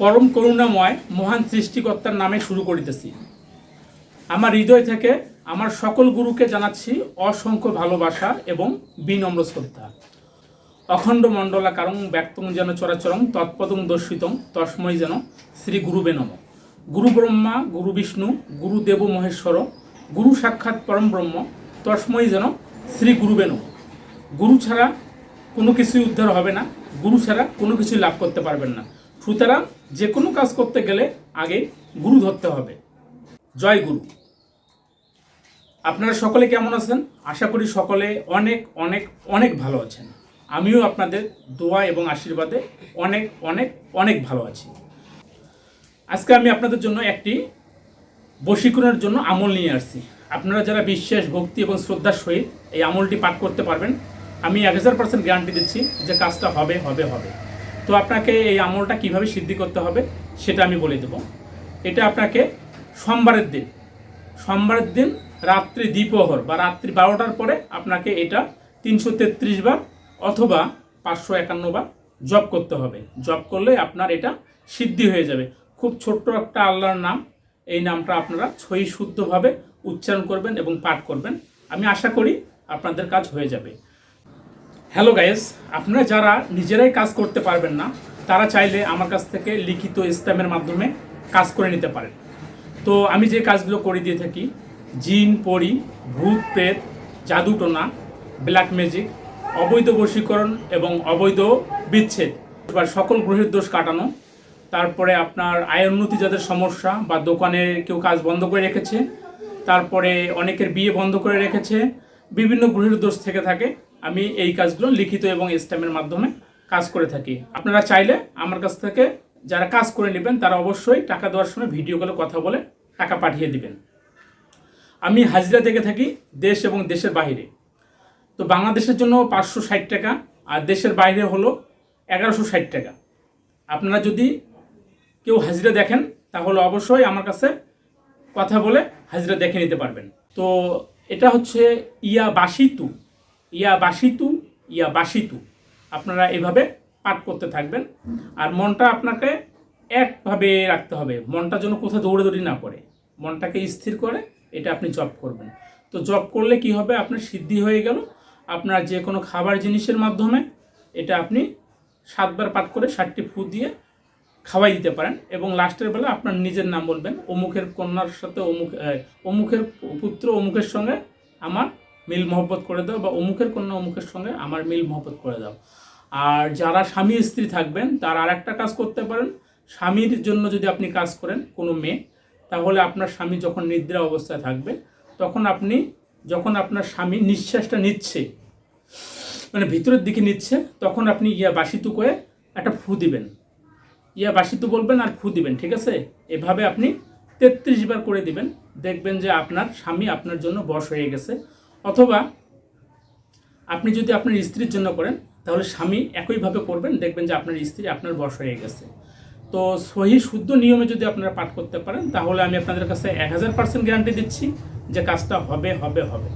পরম করুণাময় মহান সৃষ্টিকর্তার নামে শুরু করিতেছি। আমার হৃদয় থেকে আমার সকল গুরুকে জানাচ্ছি অসংখ্য ভালোবাসা এবং বিনম্র শ্রদ্ধা। অখণ্ড মণ্ডলাকারং ব্যক্তং যেন চরাচরং তৎপদং দর্শিতং তস্মৈ যেন শ্রী গুরুবে নমঃ। গুরু ব্রহ্মা গুরু বিষ্ণু গুরুদেব মহেশ্বর গুরু সাক্ষাৎ পরম ব্রহ্ম তস্মৈ যেন শ্রী গুরুবে নমঃ। গুরু ছাড়া কোনো কিছুই উদ্ধার হবে না, গুরু ছাড়া কোনো কিছুই লাভ করতে পারবেন না। সুতরাং যে কোনো কাজ করতে গেলে আগে গুরু ধরতে হবে। জয় গুরু। আপনারা সকলে কেমন আছেন? আশা করি সকলে অনেক অনেক অনেক ভালো আছেন। আমিও আপনাদের দোয়া এবং আশীর্বাদে অনেক অনেক অনেক ভালো আছি। আজকে আমি আপনাদের জন্য একটি বশীকরণের জন্য আমল নিয়ে আসছি। আপনারা যারা বিশ্বাস ভক্তি এবং শ্রদ্ধার সহিত এই আমলটি পাঠ করতে পারবেন, আমি 1000% গ্যারান্টি দিচ্ছি যে কাজটা হবে হবে হবে। তো আপনাকে এই আমলটা কিভাবে সিদ্ধি করতে হবে সেটা আমি বলে দেব। এটা আপনাকে সোমবারের দিন রাত্রি দ্বিপ্রহর বা রাত্রি 12টার পরে আপনাকে এটা 333 বার অথবা 551 বার জপ করতে হবে। জপ করলে আপনার এটা সিদ্ধি হয়ে যাবে। খুব ছোট্ট একটা আল্লাহর নাম, এই নামটা আপনারা সহি শুদ্ধভাবে উচ্চারণ করবেন এবং পাঠ করবেন। আমি আশা করি আপনাদের কাজ হয়ে যাবে। হ্যালো গাইস, আপনারা যারা নিজেরাই কাজ করতে পারবেন না তারা চাইলে আমার কাছ থেকে লিখিত স্ট্যাম্পের মাধ্যমে কাজ করে নিতে পারেন। তো আমি যে কাজগুলো করে দিয়ে থাকি, জিন পরি, ভূত প্রেত, জাদুটোনা, ব্ল্যাক ম্যাজিক, অবৈধ বশীকরণ এবং অবৈধ বিচ্ছেদ বা সকল গ্রহের দোষ কাটানো, তারপরে আপনার আয় উন্নতি যাদের সমস্যা বা দোকানে কেউ কাজ বন্ধ করে রেখেছে, তারপরে অনেকের বিয়ে বন্ধ করে রেখেছে, বিভিন্ন গ্রহের দোষ থেকে থাকে, আমি এই কাজগুলো লিখিত এবং স্ট্যাম্পের মাধ্যমে কাজ করে থাকি। আপনারা চাইলে আমার কাছ থেকে যারা কাজ করে নেবেন তারা অবশ্যই টাকা দেওয়ার সময় ভিডিও কলে কথা বলে টাকা পাঠিয়ে দিবেন। আমি হাজিরা থেকে থাকি দেশ এবং দেশের বাইরে। তো বাংলাদেশের জন্য 560 টাকা আর দেশের বাইরে হলো 1160 টাকা। আপনারা যদি কেউ হাজিরা দেখেন তাহলে অবশ্যই আমার কাছে কথা বলে হাজিরা দেখে নিতে পারবেন। তো এটা হচ্ছে ইয়া বাসিতু আপনারা এভাবে পাঠ করতে থাকবেন। আর মনটা আপনাকে একভাবে রাখতে হবে, মনটা যেন কোথাও দৌড়াদৌড়ি না করে, মনটাকে স্থির করে এটা আপনি জপ করবেন। তো জপ করলে কি হবে, আপনার সিদ্ধি হয়ে গেল। আপনার যে কোনো খাবার জিনিসের মাধ্যমে এটা আপনি 7 বার পাঠ করে 7টি ফু দিয়ে খাওয়াই দিতে পারেন এবং লাস্টের বেলা আপনার নিজের নাম বলবেন, অমুকের কন্যার সাথে অমুকের পুত্র অমুকের সঙ্গে আমার মিল মহব্বত করে দাও, বা অমুকের কন্যা অমুকের সঙ্গে আমার মিল মহব্বত করে দাও। আর যারা স্বামী স্ত্রী থাকবেন তারা আর একটা কাজ করতে পারেন। স্বামীর জন্য যদি আপনি কাজ করেন কোনো মেয়ে, তাহলে আপনার স্বামী যখন নিদ্রা অবস্থায় থাকবে যখন আপনার স্বামী নিঃশ্বাসটা নিচ্ছে, মানে ভিতরের দিকে নিচ্ছে, তখন আপনি ইয়া বাসিতু করে একটা ফু দিবেন, ইয়া বাসিতু বলবেন আর ফু দিবেন, ঠিক আছে? এভাবে আপনি 33 বার করে দিবেন। দেখবেন যে আপনার স্বামী আপনার জন্য বশ হয়ে গেছে। অথবা আপনি যদি আপনার স্ত্রীর জন্য করেন তাহলে স্বামী একইভাবে করবেন, দেখবেন যে আপনার স্ত্রী আপনার বশ হয়ে গেছে। তো সহি শুদ্ধ নিয়মে যদি আপনারা পাঠ করতে পারেন তাহলে আমি আপনাদের কাছে 1000% গ্যারান্টি দিচ্ছি যে কাজটা হবে হবে হবে।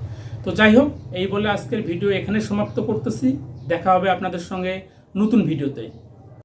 তো যাই হোক, এই বলে আজকের ভিডিও এখানে সমাপ্ত করতেছি। দেখা হবে আপনাদের সঙ্গে নতুন ভিডিওতে।